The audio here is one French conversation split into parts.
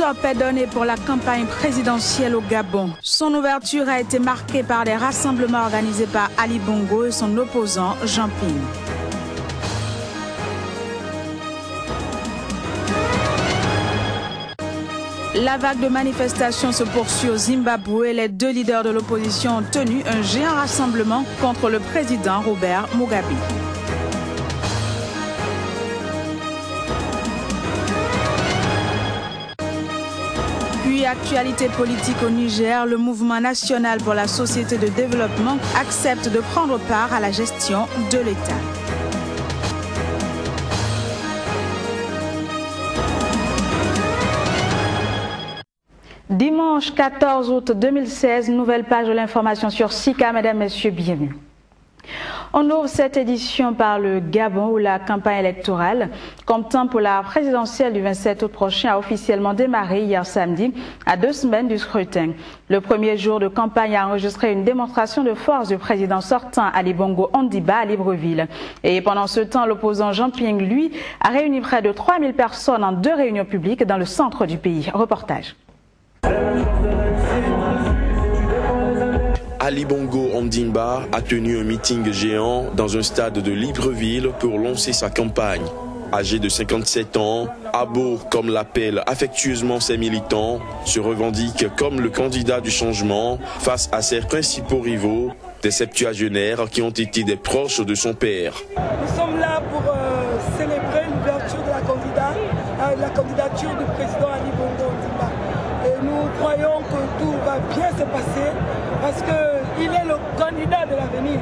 top est donné pour la campagne présidentielle au Gabon. Son ouverture a été marquée par des rassemblements organisés par Ali Bongo et son opposant Jean Ping. La vague de manifestations se poursuit au Zimbabwe. Les deux leaders de l'opposition ont tenu un géant rassemblement contre le président Robert Mugabe. Puis, actualité politique au Niger, le mouvement national pour la société de développement accepte de prendre part à la gestion de l'État. Dimanche 14 août 2016, nouvelle page de l'information sur Sika. Mesdames, Messieurs, bienvenue. On ouvre cette édition par le Gabon où la campagne électorale, comptant pour la présidentielle du 27 août prochain, a officiellement démarré hier samedi, à 2 semaines du scrutin. Le premier jour de campagne a enregistré une démonstration de force du président sortant Ali Bongo Ondimba à Libreville. Et pendant ce temps, l'opposant Jean Ping, lui, a réuni près de 3000 personnes en 2 réunions publiques dans le centre du pays. Reportage. Ali Bongo Ondimba a tenu un meeting géant dans un stade de Libreville pour lancer sa campagne. Âgé de 57 ans, Abo, comme l'appellent affectueusement ses militants, se revendique comme le candidat du changement face à ses principaux rivaux, des septuagénaires qui ont été des proches de son père. Nous sommes là pour célébrer l'ouverture de la candidature du président Ali Bongo Ondimba. Et nous croyons que tout va bien se passer parce qu'il est le candidat de l'avenir.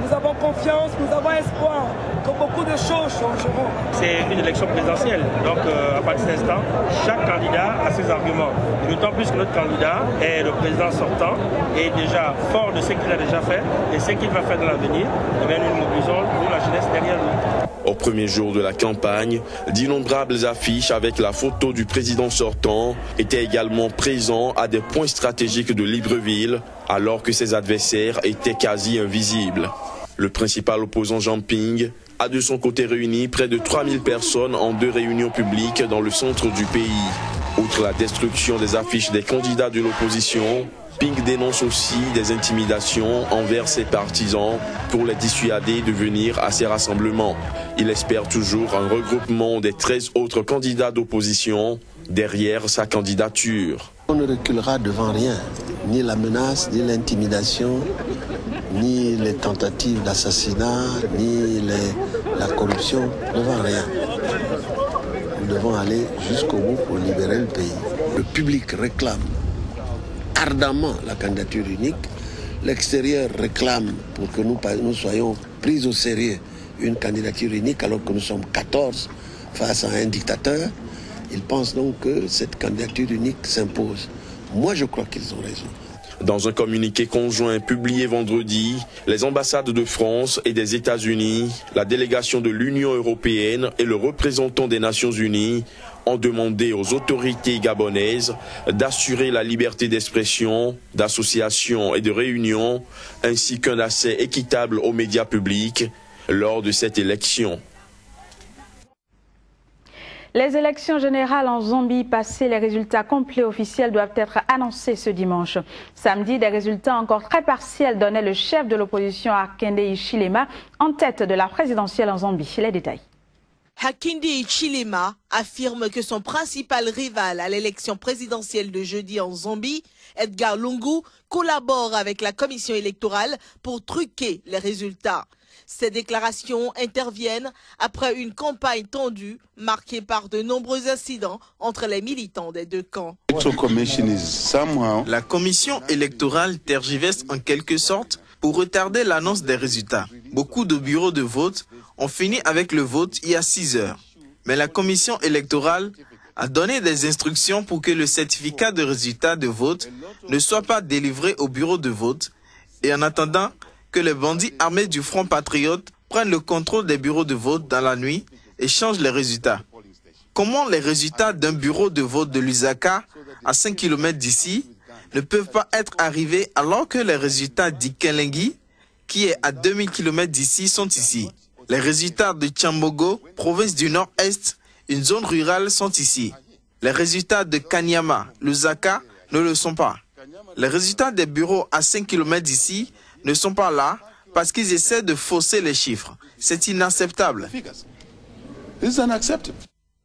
Nous avons confiance, nous avons espoir que beaucoup de choses changeront. C'est une élection présidentielle, donc à partir de cet instant, chaque candidat a ses arguments. D'autant plus que notre candidat est le président sortant et déjà fort de ce qu'il a déjà fait et ce qu'il va faire dans l'avenir, nous mobilisons nous, la jeunesse derrière nous. Au premier jour de la campagne, d'innombrables affiches avec la photo du président sortant étaient également présents à des points stratégiques de Libreville, alors que ses adversaires étaient quasi invisibles. Le principal opposant Jean Ping a de son côté réuni près de 3000 personnes en 2 réunions publiques dans le centre du pays. Outre la destruction des affiches des candidats de l'opposition, Ping dénonce aussi des intimidations envers ses partisans pour les dissuader de venir à ces rassemblements. Il espère toujours un regroupement des 13 autres candidats d'opposition derrière sa candidature. On ne reculera devant rien, ni la menace, ni l'intimidation, ni les tentatives d'assassinat, ni la corruption, devant rien. Nous devons aller jusqu'au bout pour libérer le pays. Le public réclame ardemment la candidature unique. L'extérieur réclame pour que nous soyons pris au sérieux une candidature unique alors que nous sommes 14 face à un dictateur. Ils pensent donc que cette candidature unique s'impose. Moi, je crois qu'ils ont raison. Dans un communiqué conjoint publié vendredi, les ambassades de France et des États-Unis, la délégation de l'Union européenne et le représentant des Nations Unies ont demandé aux autorités gabonaises d'assurer la liberté d'expression, d'association et de réunion, ainsi qu'un accès équitable aux médias publics lors de cette élection. Les élections générales en Zambie passées, les résultats complets officiels doivent être annoncés ce dimanche. Samedi, des résultats encore très partiels donnaient le chef de l'opposition Hakainde Hichilema en tête de la présidentielle en Zambie. Les détails. Hakainde Hichilema affirme que son principal rival à l'élection présidentielle de jeudi en Zambie, Edgar Lungu, collabore avec la commission électorale pour truquer les résultats. Ces déclarations interviennent après une campagne tendue marquée par de nombreux incidents entre les militants des deux camps. La commission électorale tergiverse en quelque sorte pour retarder l'annonce des résultats. Beaucoup de bureaux de vote ont fini avec le vote il y a 6 heures. Mais la commission électorale a donné des instructions pour que le certificat de résultat de vote ne soit pas délivré au bureau de vote et en attendant que les bandits armés du Front Patriote prennent le contrôle des bureaux de vote dans la nuit et changent les résultats. Comment les résultats d'un bureau de vote de Lusaka, à 5 km d'ici, ne peuvent pas être arrivés alors que les résultats d'Ikelengi, qui est à 2000 km d'ici, sont ici. Les résultats de Tchambogo, province du Nord-Est, une zone rurale, sont ici. Les résultats de Kanyama, Lusaka ne le sont pas. Les résultats des bureaux à 5 km d'ici ne sont pas là parce qu'ils essaient de fausser les chiffres. C'est inacceptable.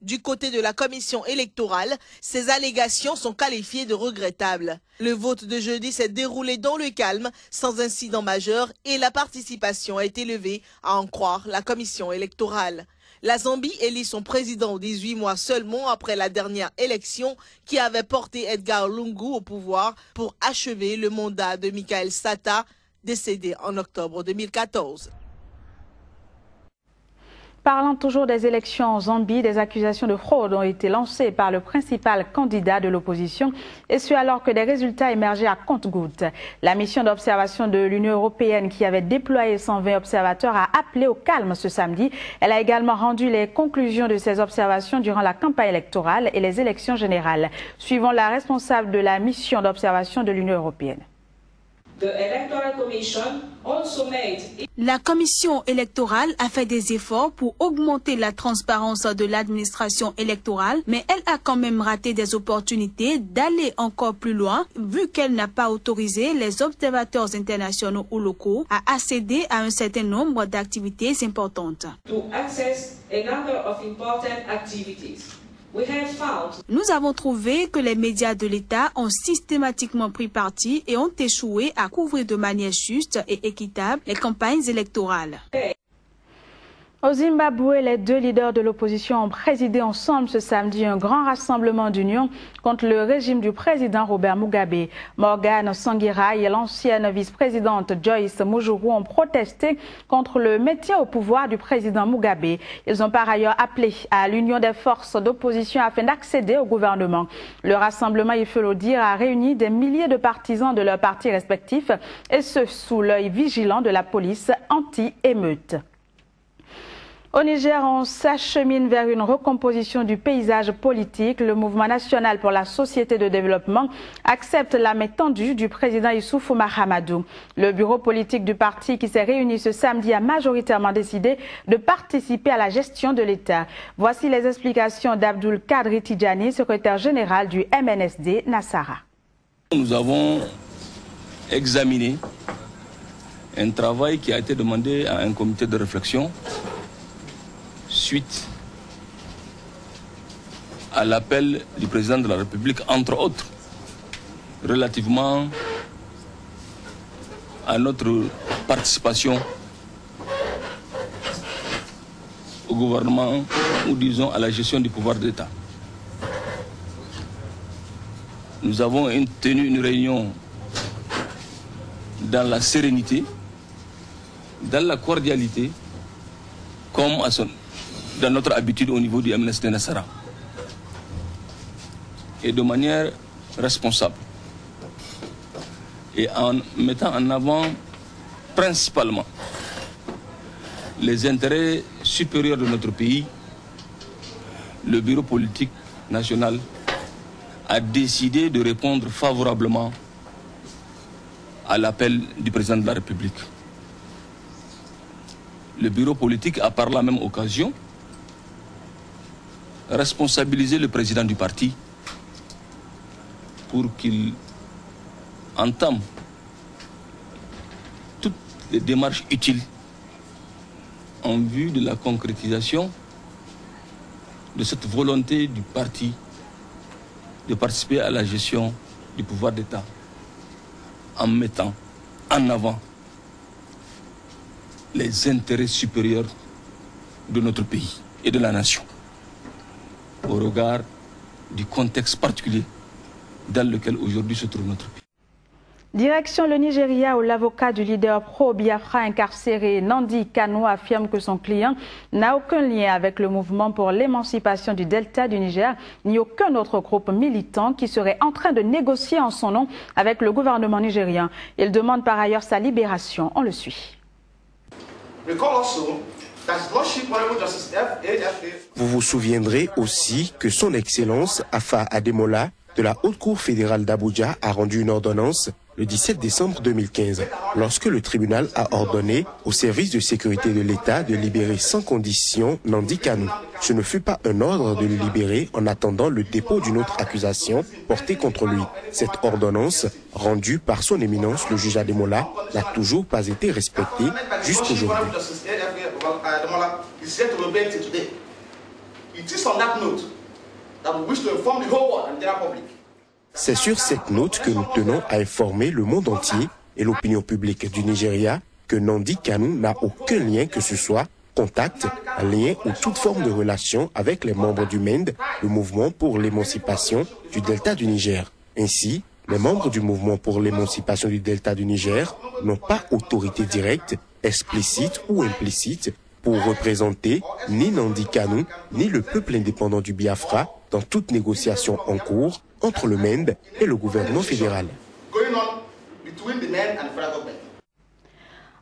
Du côté de la commission électorale, ces allégations sont qualifiées de regrettables. Le vote de jeudi s'est déroulé dans le calme, sans incident majeur, et la participation a été élevée, à en croire la commission électorale. La Zambie élit son président 18 mois seulement après la dernière élection qui avait porté Edgar Lungu au pouvoir pour achever le mandat de Michael Sata, décédé en octobre 2014. Parlant toujours des élections en Zambie, des accusations de fraude ont été lancées par le principal candidat de l'opposition, et ce alors que des résultats émergeaient à compte-gouttes. La mission d'observation de l'Union européenne qui avait déployé 120 observateurs a appelé au calme ce samedi. Elle a également rendu les conclusions de ces observations durant la campagne électorale et les élections générales. Suivant la responsable de la mission d'observation de l'Union européenne. La commission électorale a fait des efforts pour augmenter la transparence de l'administration électorale, mais elle a quand même raté des opportunités d'aller encore plus loin, vu qu'elle n'a pas autorisé les observateurs internationaux ou locaux à accéder à un certain nombre d'activités importantes. Nous avons trouvé que les médias de l'État ont systématiquement pris parti et ont échoué à couvrir de manière juste et équitable les campagnes électorales. Au Zimbabwe, les deux leaders de l'opposition ont présidé ensemble ce samedi un grand rassemblement d'union contre le régime du président Robert Mugabe. Morgan Tsvangirai et l'ancienne vice-présidente Joyce Mujuru ont protesté contre le maintien au pouvoir du président Mugabe. Ils ont par ailleurs appelé à l'union des forces d'opposition afin d'accéder au gouvernement. Le rassemblement, il faut le dire, a réuni des milliers de partisans de leurs partis respectifs, et ce sous l'œil vigilant de la police anti-émeute. Au Niger, on s'achemine vers une recomposition du paysage politique. Le Mouvement national pour la société de développement accepte la main tendue du président Issoufou Mahamadou. Le bureau politique du parti qui s'est réuni ce samedi a majoritairement décidé de participer à la gestion de l'État. Voici les explications d'Abdoul Kadri Tidjani, secrétaire général du MNSD Nassara. Nous avons examiné un travail qui a été demandé à un comité de réflexion suite à l'appel du président de la République, entre autres, relativement à notre participation au gouvernement, ou disons à la gestion du pouvoir d'État. Nous avons tenu une réunion dans la sérénité, dans la cordialité, comme dans notre habitude au niveau du MNSD Nassara, et de manière responsable, et en mettant en avant principalement les intérêts supérieurs de notre pays. Le bureau politique national a décidé de répondre favorablement à l'appel du président de la République. Le bureau politique a par la même occasion responsabilisé le président du parti pour qu'il entame toutes les démarches utiles en vue de la concrétisation de cette volonté du parti de participer à la gestion du pouvoir d'État en mettant en avant les intérêts supérieurs de notre pays et de la nation, au regard du contexte particulier dans lequel aujourd'hui se trouve notre pays. Direction le Nigeria, où l'avocat du leader pro-Biafra incarcéré Nandi Kanu affirme que son client n'a aucun lien avec le mouvement pour l'émancipation du Delta du Niger, ni aucun autre groupe militant qui serait en train de négocier en son nom avec le gouvernement nigérien. Il demande par ailleurs sa libération. On le suit. Vous vous souviendrez aussi que son Excellence Afa Ademola de la Haute Cour fédérale d'Abuja a rendu une ordonnance le 17 décembre 2015, lorsque le tribunal a ordonné au service de sécurité de l'État de libérer sans condition Nandi Kanu. Ce ne fut pas un ordre de le libérer en attendant le dépôt d'une autre accusation portée contre lui. Cette ordonnance, rendue par son éminence le juge Ademola, n'a toujours pas été respectée jusqu'aujourd'hui. C'est sur cette note que nous tenons à informer le monde entier et l'opinion publique du Nigeria que Nandi Kanu n'a aucun lien que ce soit, contact, lien ou toute forme de relation avec les membres du MEND, le mouvement pour l'émancipation du Delta du Niger. Ainsi, les membres du mouvement pour l'émancipation du Delta du Niger n'ont pas autorité directe, explicite ou implicite pour représenter ni Nandi Kanu ni le peuple indépendant du Biafra dans toute négociation en cours entre le MEND et le gouvernement fédéral.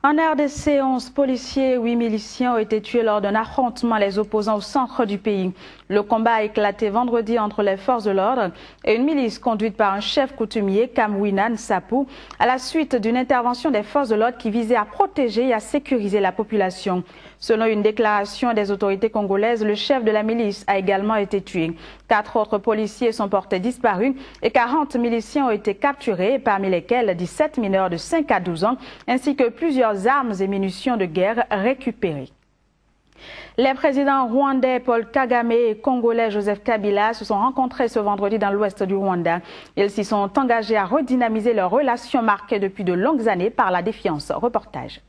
En RDC, 11 policiers et 8 miliciens ont été tués lors d'un affrontement les opposants au centre du pays. Le combat a éclaté vendredi entre les forces de l'ordre et une milice conduite par un chef coutumier, Kamwinan Sapou, à la suite d'une intervention des forces de l'ordre qui visait à protéger et à sécuriser la population. Selon une déclaration des autorités congolaises, le chef de la milice a également été tué. 4 autres policiers sont portés disparus et 40 miliciens ont été capturés, parmi lesquels 17 mineurs de 5 à 12 ans, ainsi que plusieurs armes et munitions de guerre récupérées. Les présidents rwandais Paul Kagame et congolais Joseph Kabila se sont rencontrés ce vendredi dans l'ouest du Rwanda. Ils s'y sont engagés à redynamiser leurs relations marquées depuis de longues années par la défiance. Reportage.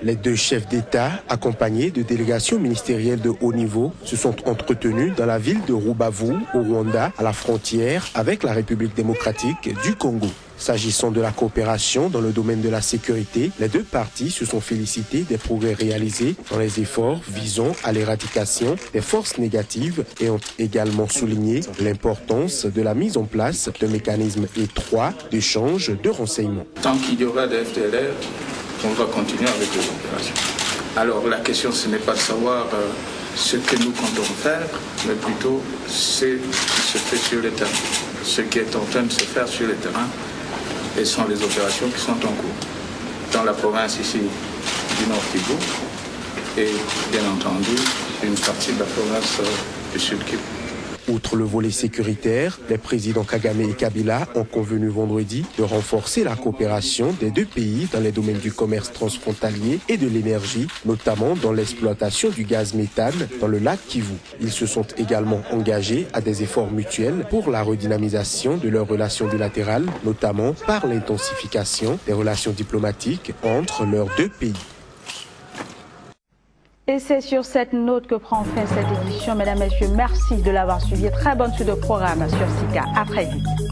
Les deux chefs d'État, accompagnés de délégations ministérielles de haut niveau, se sont entretenus dans la ville de Rubavu, au Rwanda, à la frontière avec la République démocratique du Congo. S'agissant de la coopération dans le domaine de la sécurité, les deux parties se sont félicitées des progrès réalisés dans les efforts visant à l'éradication des forces négatives et ont également souligné l'importance de la mise en place d'un mécanisme étroit d'échange de renseignements. Tant qu'il y aura des FDLR, on va continuer avec les opérations. Alors la question, ce n'est pas de savoir ce que nous comptons faire, mais plutôt ce qui se fait sur le terrain. Ce qui est en train de se faire sur le terrain, et sont les opérations qui sont en cours. Dans la province ici du Nord Kivu et bien entendu une partie de la province du Sud Kivu. Outre le volet sécuritaire, les présidents Kagame et Kabila ont convenu vendredi de renforcer la coopération des deux pays dans les domaines du commerce transfrontalier et de l'énergie, notamment dans l'exploitation du gaz méthane dans le lac Kivu. Ils se sont également engagés à des efforts mutuels pour la redynamisation de leurs relations bilatérales, notamment par l'intensification des relations diplomatiques entre leurs deux pays. Et c'est sur cette note que prend fin cette édition. Mesdames, Messieurs, merci de l'avoir suivi. Très bonne suite de programme sur SICA. À très vite.